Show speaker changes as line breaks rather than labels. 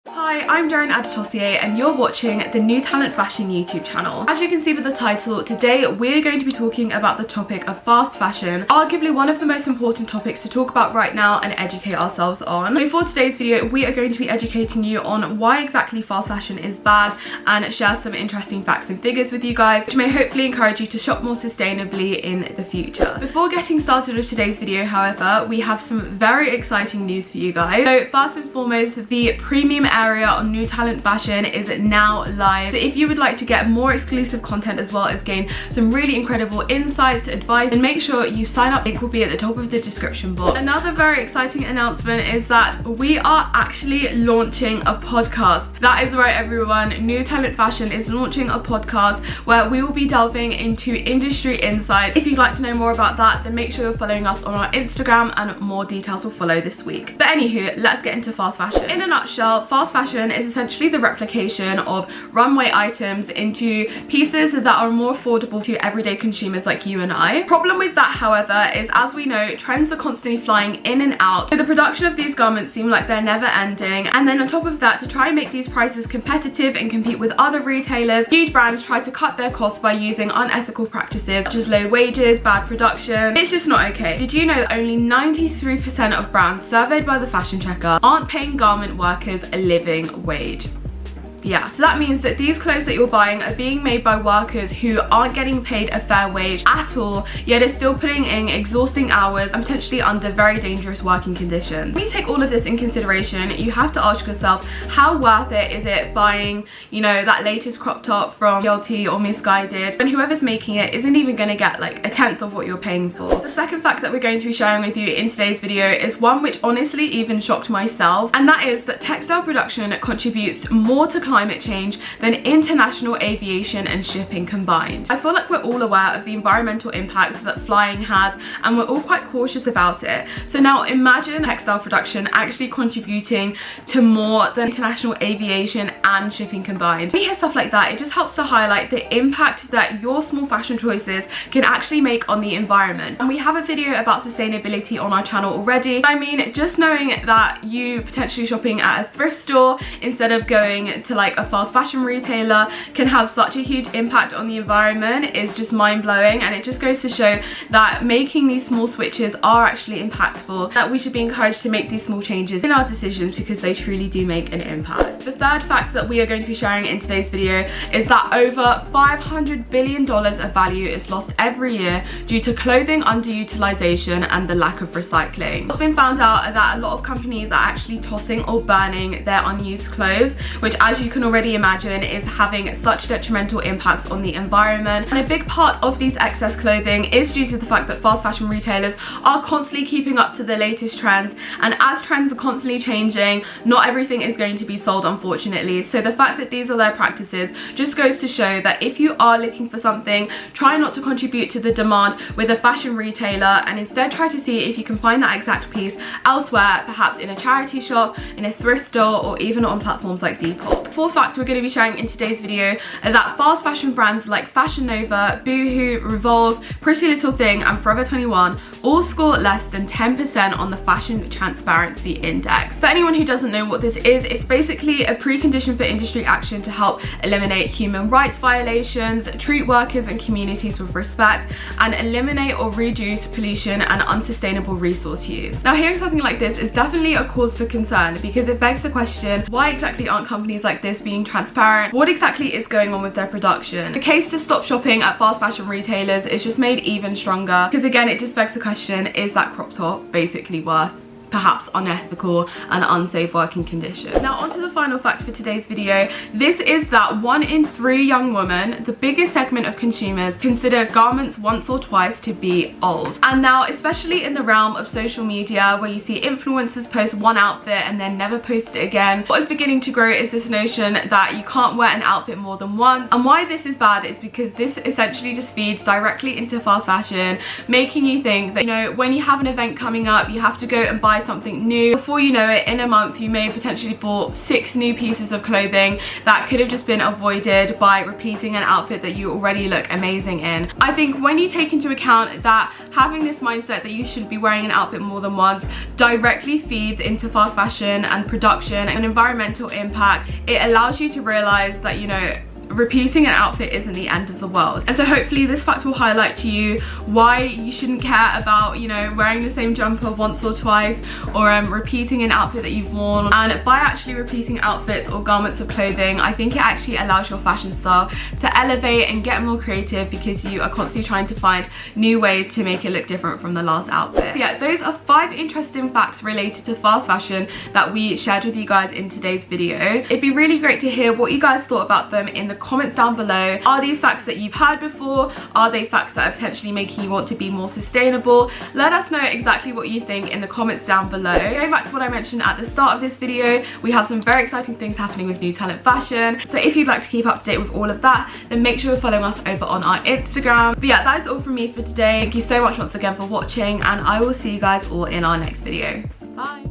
Hi, I'm Darren Adetossier and you're watching the New Talent Fashion YouTube channel. As you can see with the title, today we're going to be talking about the topic of fast fashion, arguably one of the most important topics to talk about right now and educate ourselves on. So for today's video, we are going to be educating you on why exactly fast fashion is bad and share some interesting facts and figures with you guys, which may hopefully encourage you to shop more sustainably in the future. Before getting started with today's video, however, we have some very exciting news for you guys. So first and foremost, the premium area on New Talent Fashion is now live. So if you would like to get more exclusive content as well as gain some really incredible insights, advice, then make sure you sign up. Link will be at the top of the description box. Another very exciting announcement is that we are actually launching a podcast. That is right, everyone. New Talent Fashion is launching a podcast where we will be delving into industry insights. If you'd like to know more about that, then make sure you're following us on our Instagram and more details will follow this week. But anywho, let's get into fast fashion. In a nutshell, fast fashion is essentially the replication of runway items into pieces that are more affordable to everyday consumers like you and I. Problem with that, however, is as we know, trends are constantly flying in and out. So the production of these garments seem like they're never ending. And then on top of that, to try and make these prices competitive and compete with other retailers, huge brands try to cut their costs by using unethical practices such as low wages, bad production. It's just not okay. Did you know that only 93% of brands surveyed by the Fashion Checker aren't paying garment workers a living wage? Yeah, so that means that these clothes that you're buying are being made by workers who aren't getting paid a fair wage at all, yet are still putting in exhausting hours and potentially under very dangerous working conditions. When you take all of this in consideration, you have to ask yourself, how worth it is it buying, you know, that latest crop top from BLT or Missguided when whoever's making it isn't even going to get like a tenth of what you're paying for? The second fact that we're going to be sharing with you in today's video is one which honestly even shocked myself, and that is that textile production contributes more to climate change than international aviation and shipping combined. I feel like we're all aware of the environmental impacts that flying has and we're all quite cautious about it. So now imagine textile production actually contributing to more than international aviation and shipping combined. When you hear stuff like that, it just helps to highlight the impact that your small fashion choices can actually make on the environment. And we have a video about sustainability on our channel already. I mean, just knowing that you potentially shopping at a thrift store instead of going to like a fast fashion retailer can have such a huge impact on the environment is just mind-blowing, and it just goes to show that making these small switches are actually impactful, that we should be encouraged to make these small changes in our decisions because they truly do make an impact. The third fact that we are going to be sharing in today's video is that over $500 billion of value is lost every year due to clothing underutilization and the lack of recycling. It's been found out that a lot of companies are actually tossing or burning their unused clothes, which, as you can already imagine, is having such detrimental impacts on the environment. And a big part of these excess clothing is due to the fact that fast fashion retailers are constantly keeping up to the latest trends, and as trends are constantly changing, not everything is going to be sold, unfortunately. So the fact that these are their practices just goes to show that if you are looking for something, try not to contribute to the demand with a fashion retailer and instead try to see if you can find that exact piece elsewhere, perhaps in a charity shop, in a thrift store, or even on platforms like Depop. Fourth fact we're going to be sharing in today's video is that fast fashion brands like Fashion Nova, Boohoo, Revolve, Pretty Little Thing and Forever 21 all score less than 10% on the Fashion Transparency Index. For anyone who doesn't know what this is, it's basically a precondition for industry action to help eliminate human rights violations, treat workers and communities with respect, and eliminate or reduce pollution and unsustainable resource use. Now, hearing something like this is definitely a cause for concern because it begs the question, why exactly aren't companies like this being transparent? What exactly is going on with their production? The case to stop shopping at fast fashion retailers is just made even stronger because, again, it just begs the question, is that crop top basically worth perhaps unethical and unsafe working conditions? Now, on to the final fact for today's video. This is that 1 in 3 young women, the biggest segment of consumers, consider garments once or twice to be old. And now, especially in the realm of social media where you see influencers post one outfit and then never post it again, what is beginning to grow is this notion that you can't wear an outfit more than once. And why this is bad is because this essentially just feeds directly into fast fashion, making you think that, you know, when you have an event coming up, you have to go and buy buy something new. Before you know it, in a month you may have potentially bought 6 new pieces of clothing that could have just been avoided by repeating an outfit that you already look amazing in. I think when you take into account that having this mindset that you shouldn't be wearing an outfit more than once directly feeds into fast fashion and production and environmental impact, it allows you to realize that, you know, repeating an outfit isn't the end of the world. And so hopefully this fact will highlight to you why you shouldn't care about, you know, wearing the same jumper once or twice, or repeating an outfit that you've worn. And by actually repeating outfits or garments of clothing, I think it actually allows your fashion style to elevate and get more creative, because you are constantly trying to find new ways to make it look different from the last outfit. So yeah, those are 5 interesting facts related to fast fashion that we shared with you guys in today's video. It'd be really great to hear what you guys thought about them in the comments down below. Are these facts that you've heard before? Are they facts that are potentially making you want to be more sustainable? Let us know exactly what you think in the comments down below. Going back to what I mentioned at the start of this video, we have some very exciting things happening with New Talent Fashion. So if you'd like to keep up to date with all of that, then make sure you're following us over on our Instagram. But yeah, that is all from me for today. Thank you so much once again for watching, and I will see you guys all in our next video. Bye.